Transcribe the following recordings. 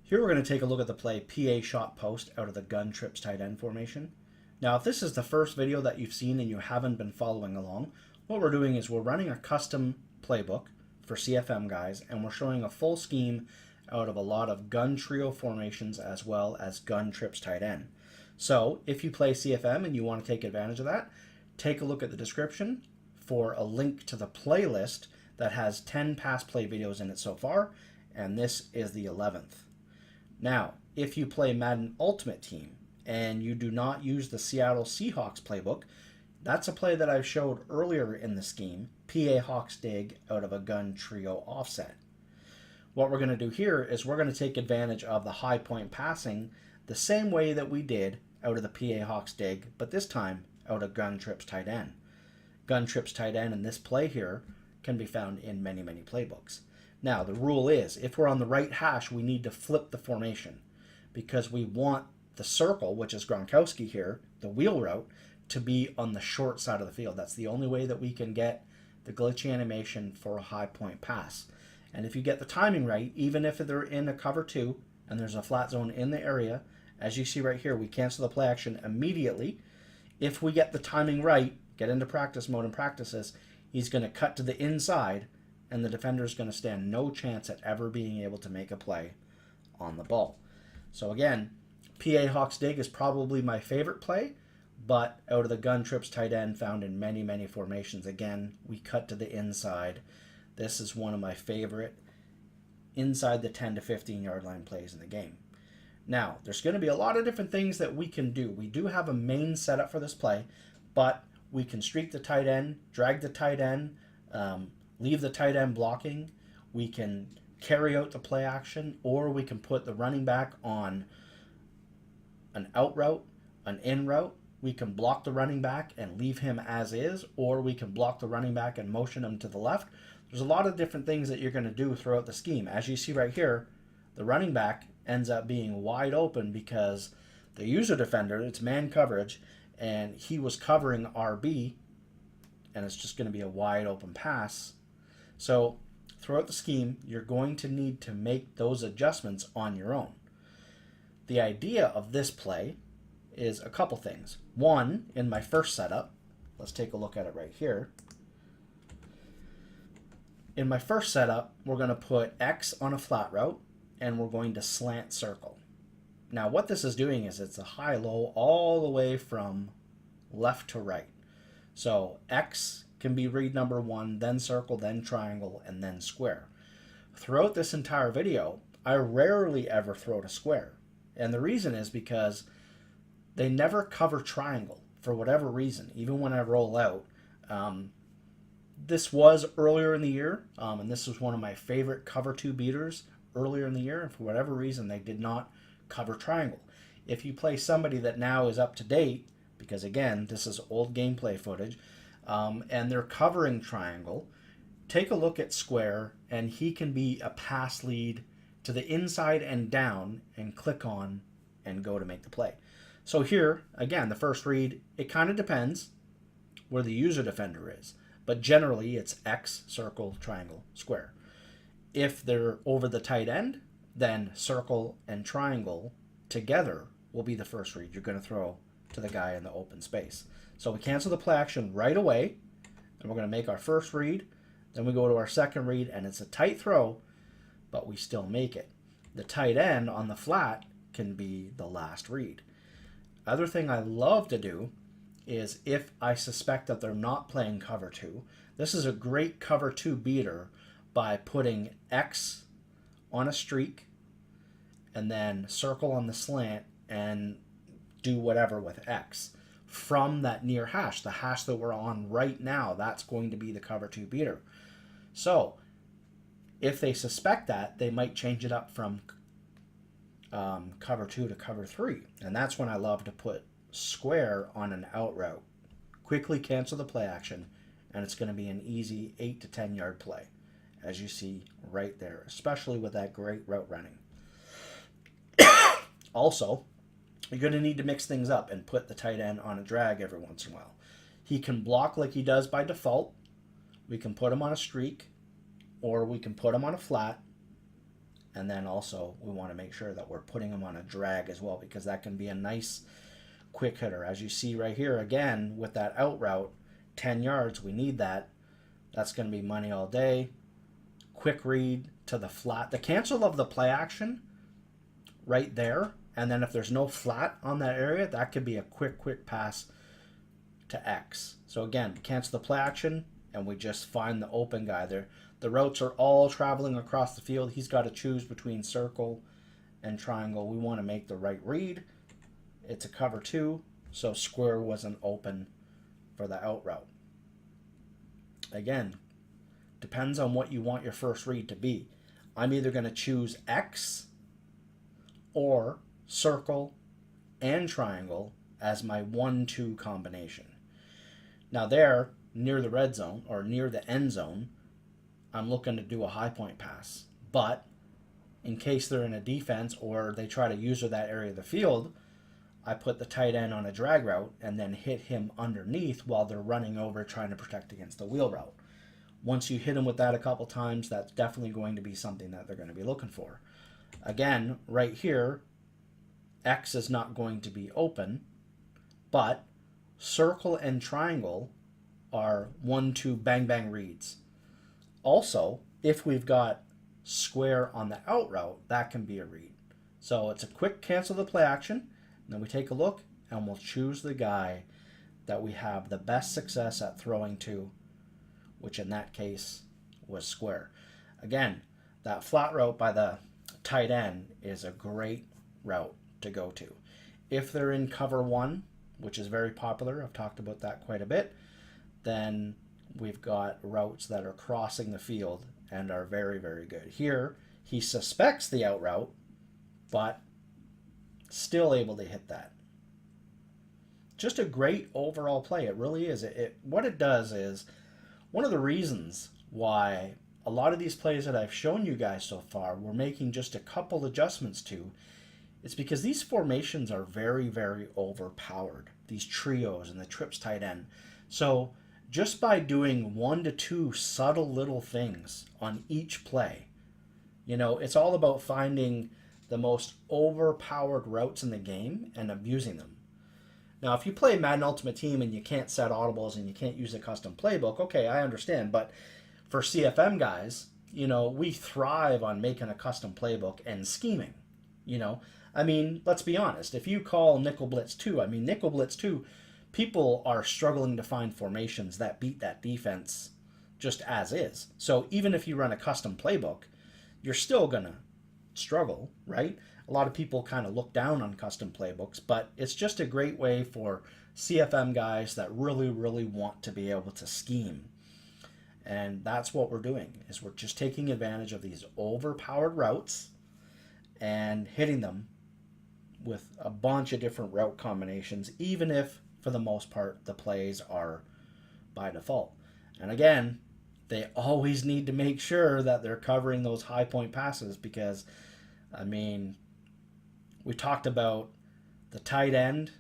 Here we're going to take a look at the play PA shot post out of the gun trips tight end formation. Now if this is the first video that you've seen and you haven't been following along, what we're doing is we're running a custom playbook for CFM guys, and we're showing a full scheme out of a lot of gun trio formations as well as gun trips tight end. So if you play CFM and you want to take advantage of that, take a look at the description for a link to the playlist that has 10 pass play videos in it so far, and this is the 11th. Now, if you play Madden Ultimate Team and you do not use the Seattle Seahawks playbook, that's a play that I showed earlier in the scheme, PA Hawks dig out of a gun trio offset. What we're going to do here is we're going to take advantage of the high point passing the same way that we did out of the PA Hawks dig, but this time out of gun trips tight end. Gun trips tight end in this play here can be found in many playbooks. Now, the rule is, if we're on the right hash, we need to flip the formation because we want the circle, which is Gronkowski here, the wheel route, to be on the short side of the field. That's the only way that we can get the glitchy animation for a high point pass. And if you get the timing right, even if they're in a cover 2 and there's a flat zone in the area, as you see right here, we cancel the play action immediately. If we get the timing right, get into practice mode and practices, he's going to cut to the inside, and the defender is going to stand no chance at ever being able to make a play on the ball. So again, PA Hawks dig is probably my favorite play, but out of the gun trips tight end found in many formations, again, we cut to the inside. This is one of my favorite inside the 10 to 15 yard line plays in the game. Now, there's going to be a lot of different things that we can do. We do have a main setup for this play, but we can streak the tight end, drag the tight end, leave the tight end blocking. We can carry out the play action, or we can put the running back on an out route, an in route. We can block the running back and leave him as is, or we can block the running back and motion him to the left. There's a lot of different things that you're going to do throughout the scheme. As you see right here, the running back ends up being wide open because the user defender, it's man coverage, and he was covering RB, and it's just going to be a wide open pass. So throughout the scheme, you're going to need to make those adjustments on your own. The idea of this play is a couple things. One, in my first setup, let's take a look at it right here. In my first setup, we're going to put X on a flat route, and we're going to slant circle. Now what this is doing is it's a high-low all the way from left to right. So X can be read number 1, then circle, then triangle, and then square. Throughout this entire video, I rarely ever throw to square. And the reason is because they never cover triangle for whatever reason, even when I roll out. This was earlier in the year, and this was one of my favorite cover 2 beaters earlier in the year, and for whatever reason they did not cover triangle. If you play somebody that now is up to date, because again, this is old gameplay footage, and they're covering triangle, take a look at square, and he can be a pass lead to the inside and down, and click on and go to make the play. So here, again, the first read, it kind of depends where the user defender is, but generally it's X, circle, triangle, square. If they're over the tight end, then circle and triangle together will be the first read you're going to throw to the guy in the open space. So we cancel the play action right away, and we're going to make our first read. Then we go to our second read, and it's a tight throw, but we still make it. The tight end on the flat can be the last read. Other thing I love to do is if I suspect that they're not playing cover 2, this is a great cover 2 beater by putting X on a streak and then circle on the slant and do whatever with X from that near hash, the hash that we're on right now. That's going to be the cover 2 beater. So if they suspect that, they might change it up from cover 2 to cover 3, and that's when I love to put square on an out route. Quickly cancel the play action, and it's going to be an easy 8 to 10 yard play, as you see right there, especially with that great route running. Also, you're going to need to mix things up and put the tight end on a drag every once in a while. He can block like he does by default. We can put him on a streak, or we can put him on a flat, And then also we want to make sure that we're putting them on a drag as well, because that can be a nice quick hitter. As you see right here, again, with that out route, 10 yards, we need that. That's going to be money all day. Quick read to the flat. The cancel of the play action right there, and then if there's no flat on that area, that could be a quick pass to X. So again, cancel the play action, and we just find the open guy there. The routes are all traveling across the field. He's got to choose between circle and triangle. We want to make the right read. It's a cover 2, so square wasn't open for the out route. Again, depends on what you want your first read to be. I'm either going to choose X or circle and triangle as my 1-2 combination. Now there, near the red zone or near the end zone, I'm looking to do a high point pass. But in case they're in a defense or they try to user that area of the field, I put the tight end on a drag route and then hit him underneath while they're running over trying to protect against the wheel route. Once you hit them with that a couple times, that's definitely going to be something that they're going to be looking for. Again, right here, X is not going to be open, but circle and triangle are 1-2 bang reads. Also, if we've got square on the out route, that can be a read. So it's a quick cancel the play action, and then we take a look and we'll choose the guy that we have the best success at throwing to, which in that case was square. Again, that flat route by the tight end is a great route to go to. If they're in cover 1, which is very popular, I've talked about that quite a bit, then we've got routes that are crossing the field and are very good. Here, he suspects the out route, but still able to hit that. Just a great overall play. It really is. What it does is, one of the reasons why a lot of these plays that I've shown you guys so far, we're making just a couple adjustments to, it's because these formations are very overpowered. These trios and the trips tight end. So just by doing 1 to 2 subtle little things on each play, it's all about finding the most overpowered routes in the game and abusing them. Now, if you play Madden Ultimate Team and you can't set audibles and you can't use a custom playbook, okay, I understand. But for CFM guys, we thrive on making a custom playbook and scheming. I mean, let's be honest. If you call Nickel Blitz 2, Nickel Blitz 2, people are struggling to find formations that beat that defense just as is. So even if you run a custom playbook, you're still going to struggle, right? A lot of people kind of look down on custom playbooks, but it's just a great way for CFM guys that really want to be able to scheme. And that's what we're doing, is we're just taking advantage of these overpowered routes and hitting them with a bunch of different route combinations, even if, for the most part, the plays are by default. And again, they always need to make sure that they're covering those high point passes, because, we talked about the tight end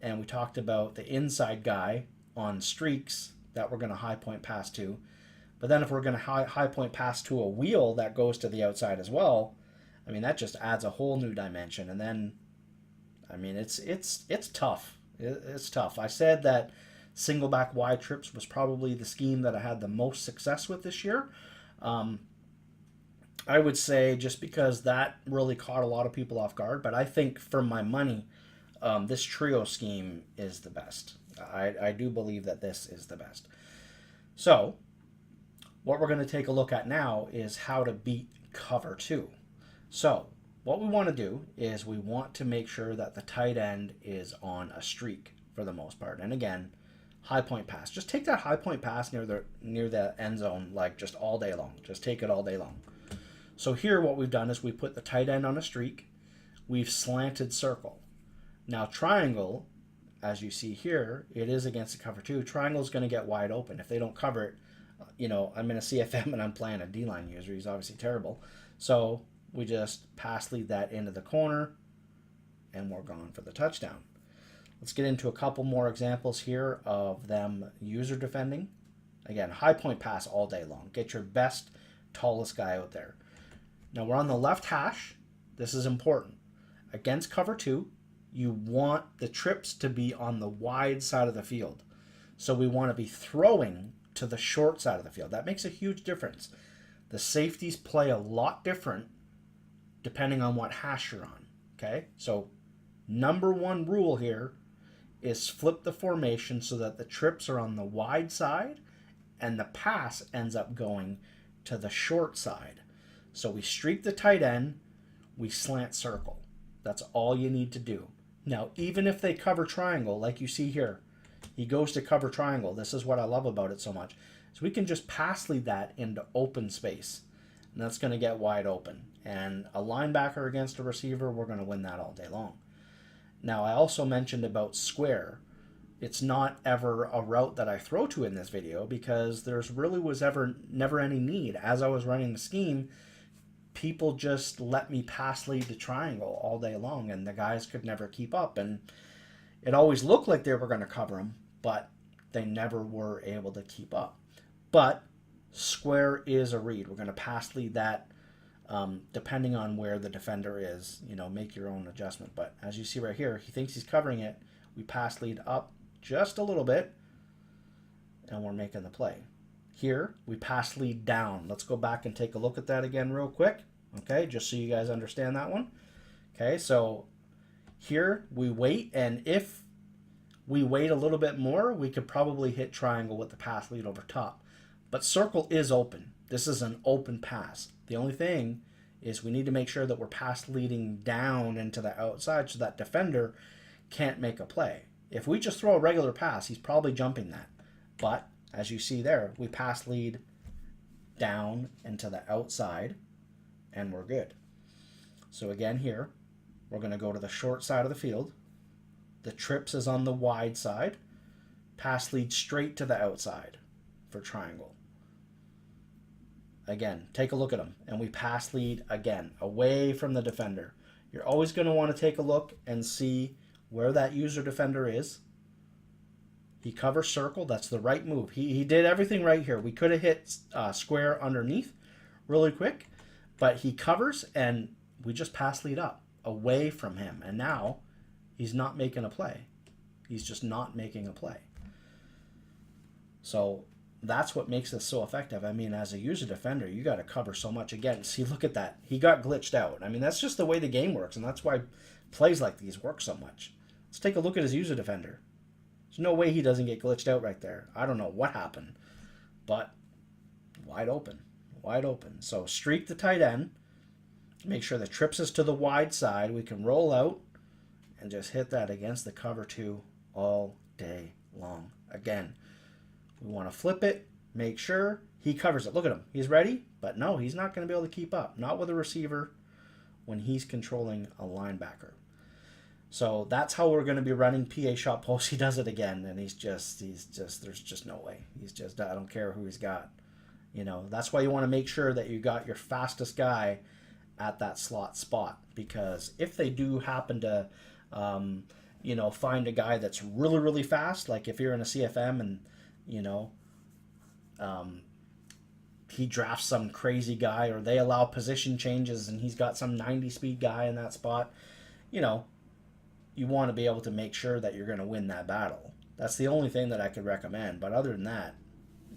and we talked about the inside guy on streaks that we're going to high point pass to. But then if we're going to high point pass to a wheel that goes to the outside as well, that just adds a whole new dimension. And then, it's tough. It's tough. I said that single back wide trips was probably the scheme that I had the most success with this year. I would say just because that really caught a lot of people off guard, but I think for my money, this trio scheme is the best. I do believe that this is the best. So what we're going to take a look at now is how to beat cover 2. So what we want to do is we want to make sure that the tight end is on a streak for the most part. And again, high point pass. Just take that high point pass near the end zone, like just all day long. Just take it all day long. So here what we've done is we put the tight end on a streak. We've slanted circle. Now triangle, as you see here, it is against the cover 2. Triangle is going to get wide open. If they don't cover it, I'm in a CFM and I'm playing a D-line user. He's obviously terrible. So we just pass lead that into the corner and we're gone for the touchdown. Let's get into a couple more examples here of them user defending. Again, high point pass all day long. Get your best, tallest guy out there. Now we're on the left hash. This is important. Against cover 2, you want the trips to be on the wide side of the field. So we want to be throwing to the short side of the field. That makes a huge difference. The safeties play a lot different depending on what hash you're on. Okay, so number one rule here is flip the formation so that the trips are on the wide side and the pass ends up going to the short side. So we streak the tight end, we slant circle. That's all you need to do. Now, even if they cover triangle, like you see here, he goes to cover triangle. This is what I love about it so much. So we can just pass lead that into open space. And that's going to get wide open. And a linebacker against a receiver, we're going to win that all day long. Now, I also mentioned about square. It's not ever a route that I throw to in this video because there's really was never any need. As I was running the scheme, people just let me pass lead to triangle all day long, and the guys could never keep up. And it always looked like they were going to cover them, but they never were able to keep up. But square is a read. We're going to pass lead that depending on where the defender is. You know, make your own adjustment. But as you see right here, he thinks he's covering it. We pass lead up just a little bit, and we're making the play. Here, we pass lead down. Let's go back and take a look at that again real quick. Okay, just so you guys understand that one. Okay, so here we wait, and if we wait a little bit more, we could probably hit triangle with the pass lead over top. But circle is open. This is an open pass. The only thing is we need to make sure that we're pass leading down into the outside so that defender can't make a play. If we just throw a regular pass, he's probably jumping that. But as you see there, we pass lead down into the outside, and we're good. So again here, we're going to go to the short side of the field. The trips is on the wide side. Pass lead straight to the outside for triangle. Again, take a look at them, and we pass lead again, away from the defender. You're always going to want to take a look and see where that user defender is. He covers circle. That's the right move. He did everything right here. We could have hit square underneath really quick, but he covers, and we just pass lead up away from him. And now he's not making a play. He's just not making a play. So that's what makes this so effective. I mean, as a user defender, you got to cover so much. Again, see, look at that. He got glitched out. I mean, that's just the way the game works, and that's why plays like these work so much. Let's take a look at his user defender. There's no way he doesn't get glitched out right there. I don't know what happened, but wide open, wide open. So streak the tight end. Make sure the trips is to the wide side. We can roll out and just hit that against the cover 2 all day long. Again, we want to flip it, make sure he covers it. Look at him. He's ready, but no, he's not going to be able to keep up. Not with a receiver when he's controlling a linebacker. So that's how we're going to be running PA shot post. He does it again, and he's just, there's just no way. He's just, I don't care who he's got. You know, that's why you want to make sure that you got your fastest guy at that slot spot, because if they do happen to, you know, find a guy that's really, really fast, like if you're in a CFM and, you know, he drafts some crazy guy, or they allow position changes and he's got some 90 speed guy in that spot, you know, you want to be able to make sure that you're going to win that battle. That's the only thing that I could recommend. But other than that,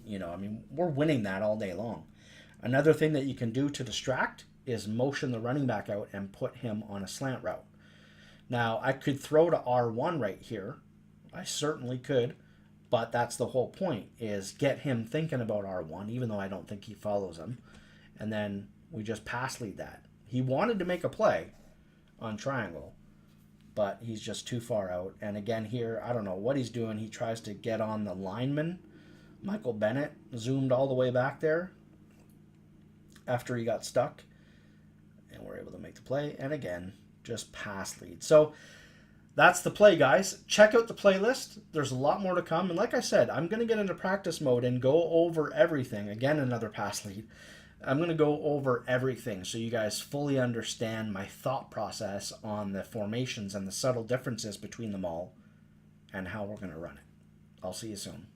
you know, I mean, we're winning that all day long. Another thing that you can do to distract is motion the running back out and put him on a slant route. Now, I could throw to R1 right here. I certainly could. But that's the whole point, is get him thinking about R1, even though I don't think he follows him. And then we just pass lead that. He wanted to make a play on triangle, but he's just too far out. And again here, I don't know what he's doing. He tries to get on the lineman. Michael Bennett zoomed all the way back there after he got stuck. And we're able to make the play. And again, just pass lead. So that's the play, guys. Check out the playlist. There's a lot more to come. And like I said, I'm going to get into practice mode and go over everything. Again, another pass lead. I'm going to go over everything so you guys fully understand my thought process on the formations and the subtle differences between them all and how we're going to run it. I'll see you soon.